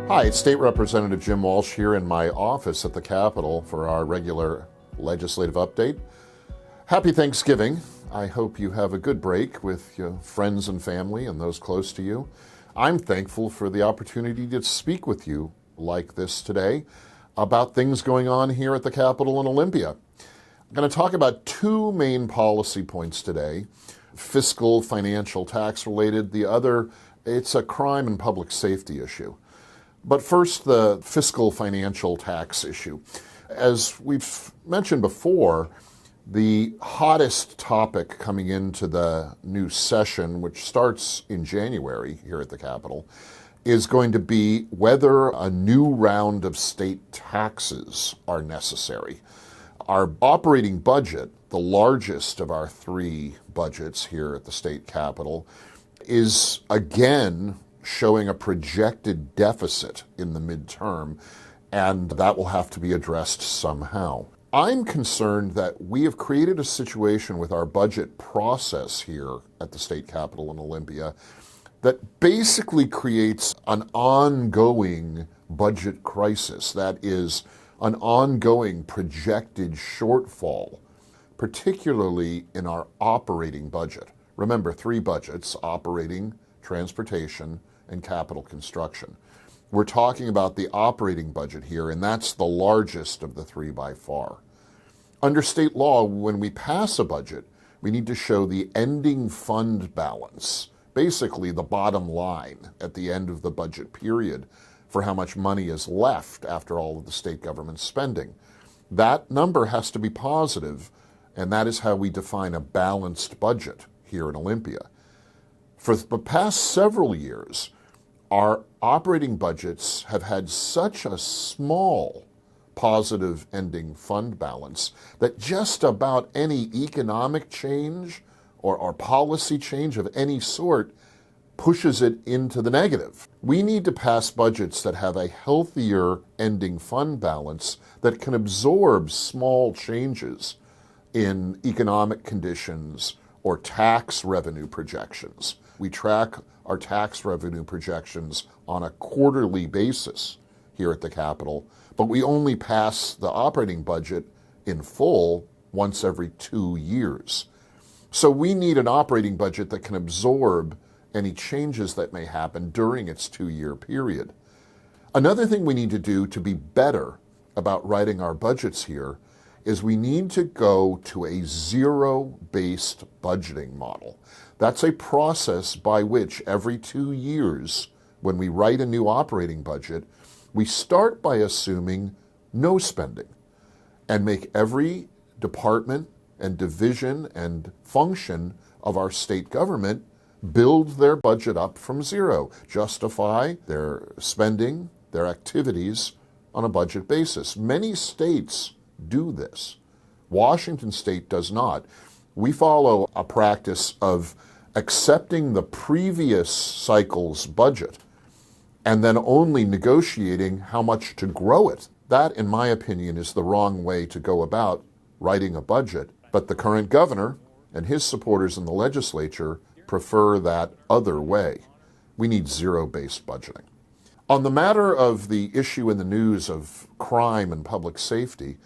Hi, it's State Representative Jim Walsh here in my office at the Capitol for our regular legislative update. Happy Thanksgiving. I hope you have a good break with your friends and family and those close to you. I'm thankful for the opportunity to speak with you like this today about things going on here at the Capitol in Olympia. I'm going to talk about two main policy points today: fiscal, financial, tax related. The other, it's a crime and public safety issue. But first, the fiscal financial tax issue. As we've mentioned before, the hottest topic coming into the new session, which starts in January here at the Capitol, is going to be whether a new round of state taxes are necessary. Our operating budget, the largest of our three budgets here at the state Capitol, is again showing a projected deficit in the midterm, and that will have to be addressed somehow. I'm concerned that we have created a situation with our budget process here at the state Capitol in Olympia that basically creates an ongoing budget crisis. That is, an ongoing projected shortfall, particularly in our operating budget. Remember, three budgets: operating, transportation, and capital construction. We're talking about the operating budget here, and that's the largest of the three by far. Under state law, when we pass a budget, we need to show the ending fund balance, basically the bottom line at the end of the budget period for how much money is left after all of the state government spending. That number has to be positive, and that is how we define a balanced budget here in Olympia. For the past several years, our operating budgets have had such a small positive ending fund balance that just about any economic change or policy change of any sort pushes it into the negative. We need to pass budgets that have a healthier ending fund balance that can absorb small changes in economic conditions or tax revenue projections. We track our tax revenue projections on a quarterly basis here at the Capitol, but we only pass the operating budget in full once every 2 years. So we need an operating budget that can absorb any changes that may happen during its 2-year period. Another thing we need to do to be better about writing our budgets here is we need to go to a zero-based budgeting model. That's a process by which every 2 years, when we write a new operating budget, we start by assuming no spending and make every department and division and function of our state government build their budget up from zero, justify their spending, their activities on a budget basis. Many states do this. Washington State does not. We follow a practice of accepting the previous cycle's budget and then only negotiating how much to grow it. That, in my opinion, is the wrong way to go about writing a budget. But the current governor and his supporters in the legislature prefer that other way. We need zero-based budgeting. On the matter of the issue in the news of crime and public safety,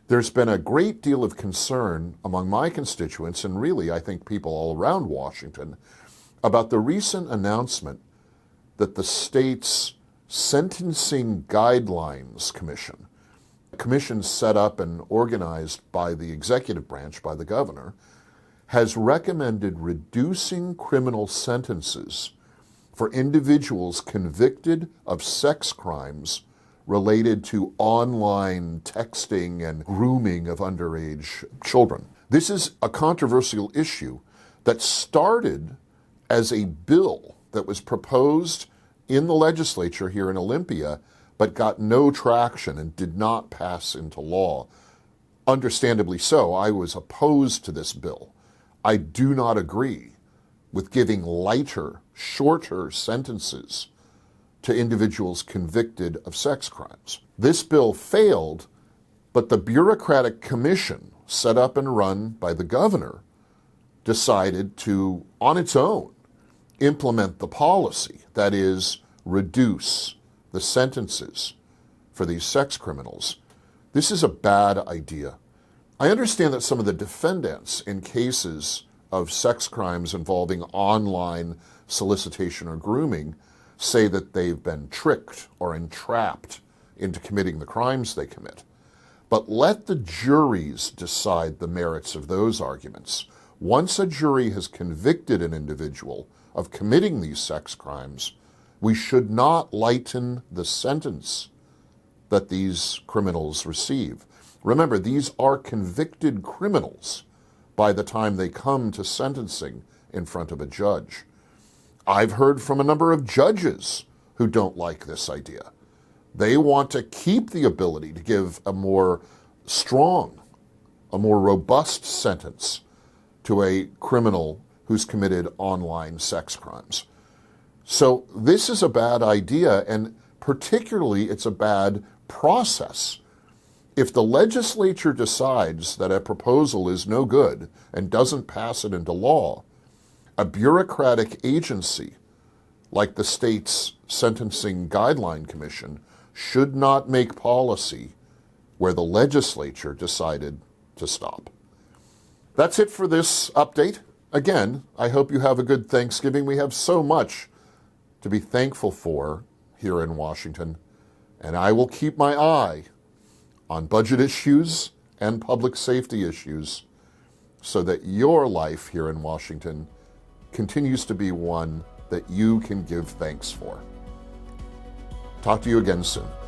there's been a great deal of concern among my constituents, and really I think people all around Washington, about the recent announcement that the state's Sentencing Guidelines Commission, a commission set up and organized by the executive branch, by the governor, has recommended reducing criminal sentences for individuals convicted of sex crimes related to online texting and grooming of underage children. This is a controversial issue that started as a bill that was proposed in the legislature here in Olympia, but got no traction and did not pass into law. Understandably so. I was opposed to this bill. I do not agree with giving lighter, shorter sentences to individuals convicted of sex crimes. This bill failed, but the bureaucratic commission set up and run by the governor decided to, on its own, implement the policy, that is, reduce the sentences for these sex criminals, this is a bad idea. I understand that some of the defendants in cases of sex crimes involving online solicitation or grooming say that they've been tricked or entrapped into committing the crimes they commit. But let the juries decide the merits of those arguments. Once a jury has convicted an individual of committing these sex crimes, we should not lighten the sentence that these criminals receive. Remember, these are convicted criminals by the time they come to sentencing in front of a judge. I've heard from a number of judges who don't like this idea. They want to keep the ability to give a more strong, a more robust sentence to a criminal who's committed online sex crimes. So this is a bad idea, and particularly it's a bad process. If the legislature decides that a proposal is no good and doesn't pass it into law, a bureaucratic agency like the state's Sentencing Guideline Commission should not make policy where the legislature decided to stop. That's it for this update. Again, I hope you have a good Thanksgiving. We have so much to be thankful for here in Washington, and I will keep my eye on budget issues and public safety issues so that your life here in Washington continues to be one that you can give thanks for. Talk to you again soon.